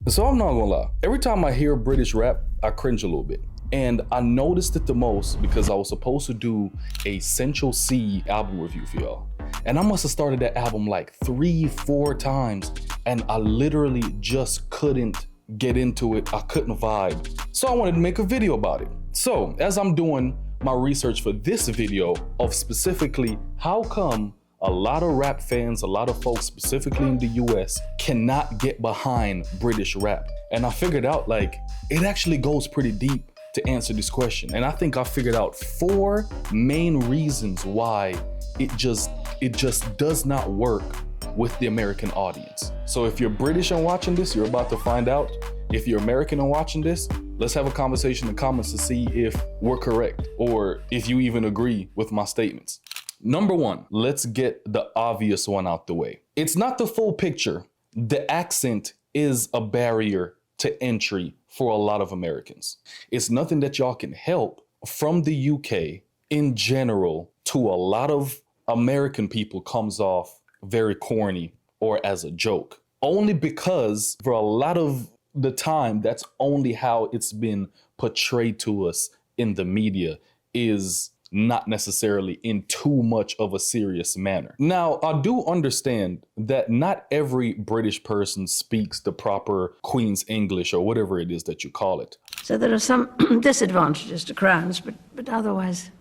So I'm not gonna lie, every time I hear British rap, I cringe a little bit. And I noticed it the most because I was supposed to do a Central C album review for y'all. And I must have started that album like 3-4 times, and I literally just couldn't get into it. I couldn't vibe. So I wanted to make a video about it. So as I'm doing my research for this video of specifically how come a lot of rap fans, a lot of folks specifically in the US cannot get behind British rap. And I figured out like it actually goes pretty deep to answer this question. And I think I figured out 4 main reasons why it just does not work with the American audience. So if you're British and watching this, you're about to find out. If you're American and watching this, let's have a conversation in the comments to see if we're correct or if you even agree with my statements. Number 1, let's get the obvious one out the way. It's not the full picture. The accent is a barrier to entry for a lot of Americans. It's nothing that y'all can help. From the UK in general to a lot of American people comes off very corny or as a joke. Only because for a lot of the time, that's only how it's been portrayed to us in the media, is not necessarily in too much of a serious manner. Now, I do understand that not every British person speaks the proper Queen's English or whatever it is that you call it. So there are some disadvantages to crowns, but otherwise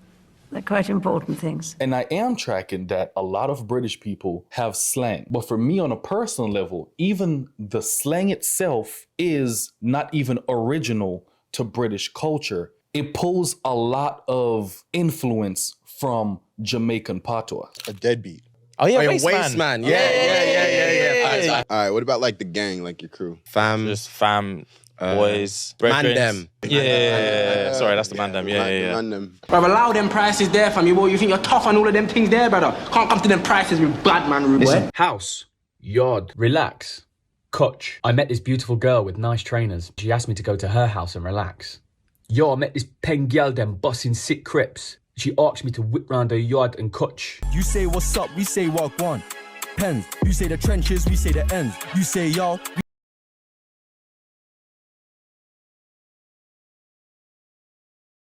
they're quite important things. And I am tracking that a lot of British people have slang. But for me on a personal level, even the slang itself is not even original to British culture. It pulls a lot of influence from Jamaican patois. A deadbeat. Oh yeah, waste man. Yeah. All right, what about like the gang, like your crew? Just fam, boys, Man them. Yeah. Sorry, that's the man them. Yeah. Man them. Bro, allow them prices there, fam. You think you're tough on all of them things there, brother? Can't come to them prices with bad man, rude boy. House, yard, relax, coach. I met this beautiful girl with nice trainers. She asked me to go to her house and relax. Yo, I met this pen gal them busting sick crips. She asked me to whip round her yard and coach. You say what's up, we say what one. Pens, you say the trenches, we say the ends. You say y'all.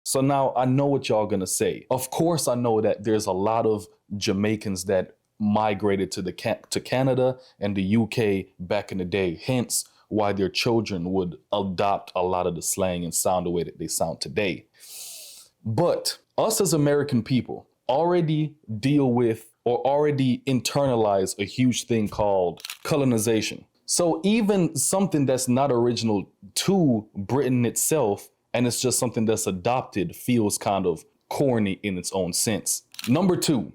So now I know what y'all gonna say. Of course, I know that there's a lot of Jamaicans that migrated to Canada and the UK back in the day. Hence why their children would adopt a lot of the slang and sound the way that they sound today. But us as American people already deal with or already internalize a huge thing called colonization. So even something that's not original to Britain itself, and it's just something that's adopted, feels kind of corny in its own sense. Number 2,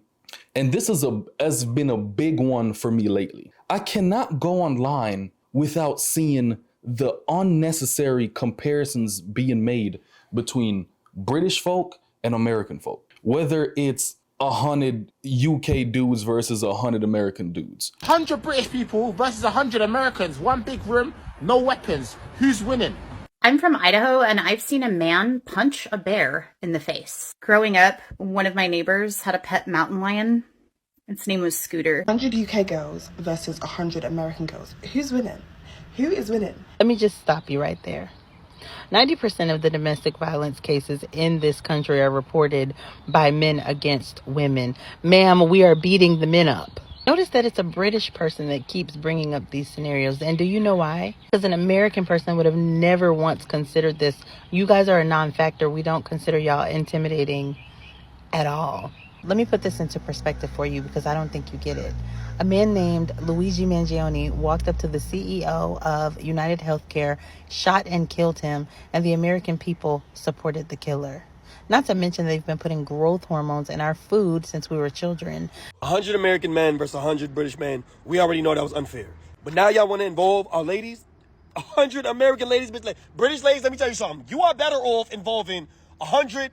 and this has been a big one for me lately. I cannot go online without seeing the unnecessary comparisons being made between British folk and American folk. Whether it's 100 UK dudes versus 100 American dudes. 100 British people versus 100 Americans. One big room, no weapons. Who's winning? I'm from Idaho, and I've seen a man punch a bear in the face. Growing up, one of my neighbors had a pet mountain lion. Its name was Scooter. 100 UK girls versus 100 American girls. Who's winning? Who is winning? Let me just stop you right there. 90% of the domestic violence cases in this country are reported by men against women. Ma'am, we are beating the men up. Notice that it's a British person that keeps bringing up these scenarios. And do you know why? Because an American person would have never once considered this. You guys are a non-factor. We don't consider y'all intimidating at all. Let me put this into perspective for you because I don't think you get it. A man named Luigi Mangione walked up to the CEO of United Healthcare, shot and killed him, and the American people supported the killer. Not to mention they've been putting growth hormones in our food since we were children. 100 American men versus 100 British men. We already know that was unfair. But now y'all want to involve our ladies? 100 American ladies, British ladies, let me tell you something. You are better off involving 100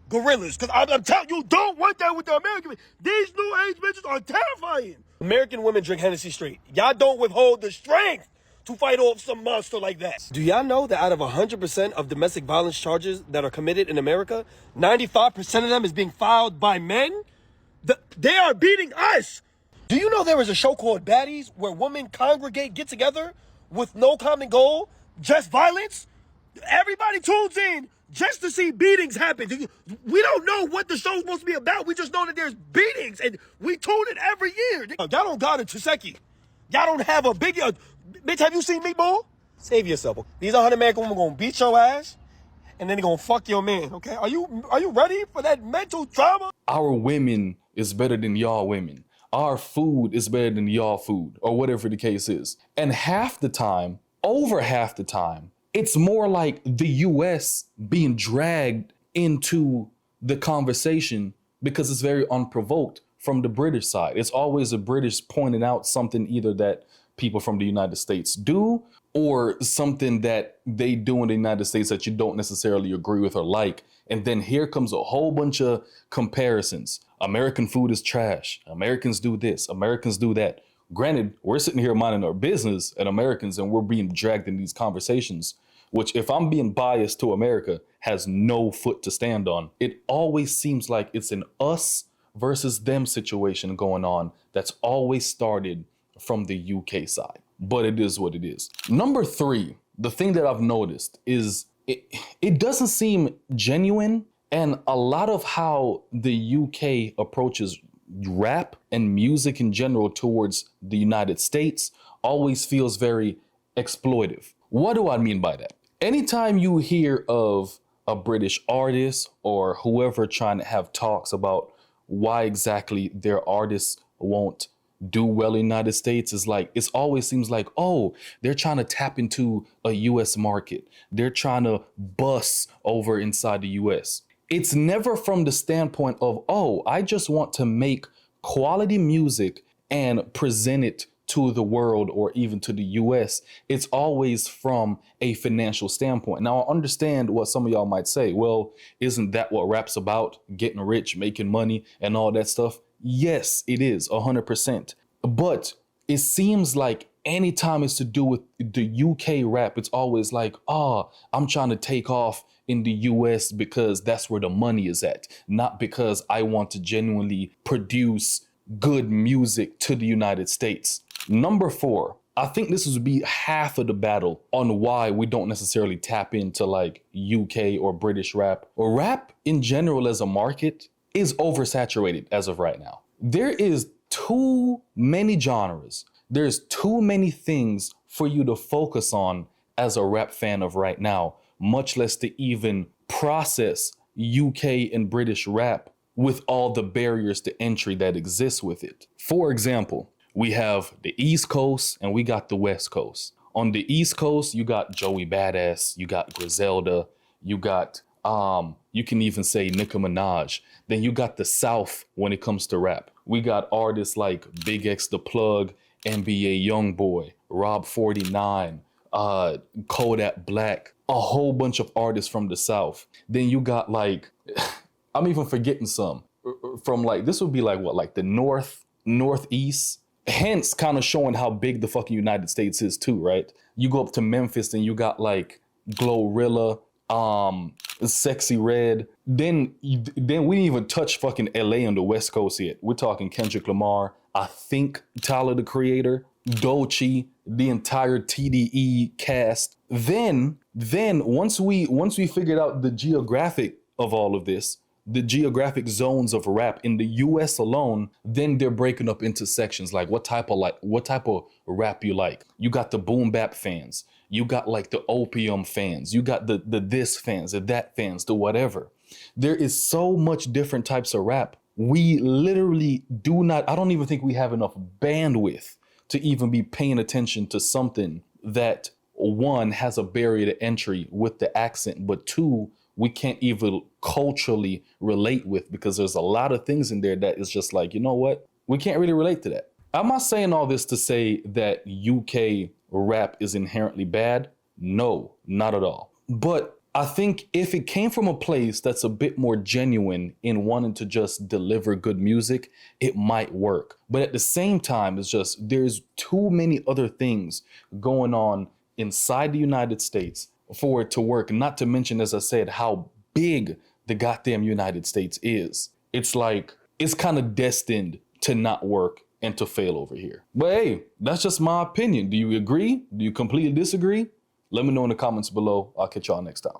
gorillas. Because I'm telling you, you don't want that with the American men. These new age bitches are terrifying. American women drink Hennessy straight. Y'all don't withhold the strength to fight off some monster like that. Do y'all know that out of 100% of domestic violence charges that are committed in America, 95% of them is being filed by men? They are beating us. Do you know there is a show called Baddies where women congregate, get together with no common goal, just violence. Everybody tunes in just to see beatings happen. We don't know what the show's supposed to be about. We just know that there's beatings, and we tune it every year. Y'all don't got a Chiseki. Y'all don't have a big... bitch, have you seen me, boy? Save yourself. These 100 American women gonna beat your ass, and then they gonna fuck your man, okay? Are you ready for that mental trauma? Our women is better than y'all women. Our food is better than y'all food, or whatever the case is. And half the time, over half the time, it's more like the U.S. being dragged into the conversation because it's very unprovoked from the British side. It's always the British pointing out something either that people from the United States do or something that they do in the United States that you don't necessarily agree with or like. And then here comes a whole bunch of comparisons. American food is trash. Americans do this. Americans do that. Granted, we're sitting here minding our business and Americans, and we're being dragged in these conversations, which, if I'm being biased to America, has no foot to stand on. It always seems like it's an us versus them situation going on that's always started from the UK side. But it is what it is. Number 3, the thing that I've noticed is it doesn't seem genuine, and a lot of how the UK approaches rap and music in general towards the United States always feels very exploitive. What do I mean by that? Anytime you hear of a British artist or whoever trying to have talks about why exactly their artists won't do well in the United States, is like, it always seems like, oh, they're trying to tap into a US market. They're trying to bust over inside the US. It's never from the standpoint of, oh, I just want to make quality music and present it to the world or even to the US. It's always from a financial standpoint. Now, I understand what some of y'all might say. Well, isn't that what rap's about? Getting rich, making money, and all that stuff? Yes, it is 100%. But it seems like anytime it's to do with the UK rap, it's always like, oh, I'm trying to take off in the US because that's where the money is at, not because I want to genuinely produce good music to the United States. Number 4, I think this would be half of the battle on why we don't necessarily tap into like UK or British rap. Or rap in general as a market is oversaturated as of right now. There is too many genres. There's too many things for you to focus on as a rap fan of right now, much less to even process UK and British rap with all the barriers to entry that exists with it. For example, we have the East Coast and we got the West Coast. On the East Coast, you got Joey Badass, you got Griselda, you got, you can even say Nicki Minaj. Then you got the South when it comes to rap. We got artists like Big X The Plug, NBA Youngboy, Rob 49, Kodak Black, a whole bunch of artists from the South. Then you got like, I'm even forgetting some from like, this would be like what, like the Northeast, hence kind of showing how big the fucking United States is too, right? You go up to Memphis and you got like Glorilla, Sexy Red. Then we didn't even touch fucking LA on the West Coast yet. We're talking Kendrick Lamar, I think Tyler the Creator, Doechii, the entire TDE cast. Then once we figured out the geographic of all of this, the geographic zones of rap in the US alone, then they're breaking up into sections like what type of rap you like. You got the boom bap fans, you got like the opium fans, you got the this fans, the that fans, the whatever. There is so much different types of rap. We literally I don't even think we have enough bandwidth to even be paying attention to something that, one, has a barrier to entry with the accent, but two, we can't even culturally relate with, because there's a lot of things in there that is just like, you know what? We can't really relate to that. I'm not saying all this to say that UK rap is inherently bad. No, not at all. But I think if it came from a place that's a bit more genuine in wanting to just deliver good music, it might work. But at the same time, it's just, there's too many other things going on inside the United States for it to work. Not to mention, as I said, how big the goddamn United States is. It's like, it's kind of destined to not work and to fail over here. But hey, that's just my opinion. Do you agree? Do you completely disagree? Let me know in the comments below. I'll catch y'all next time.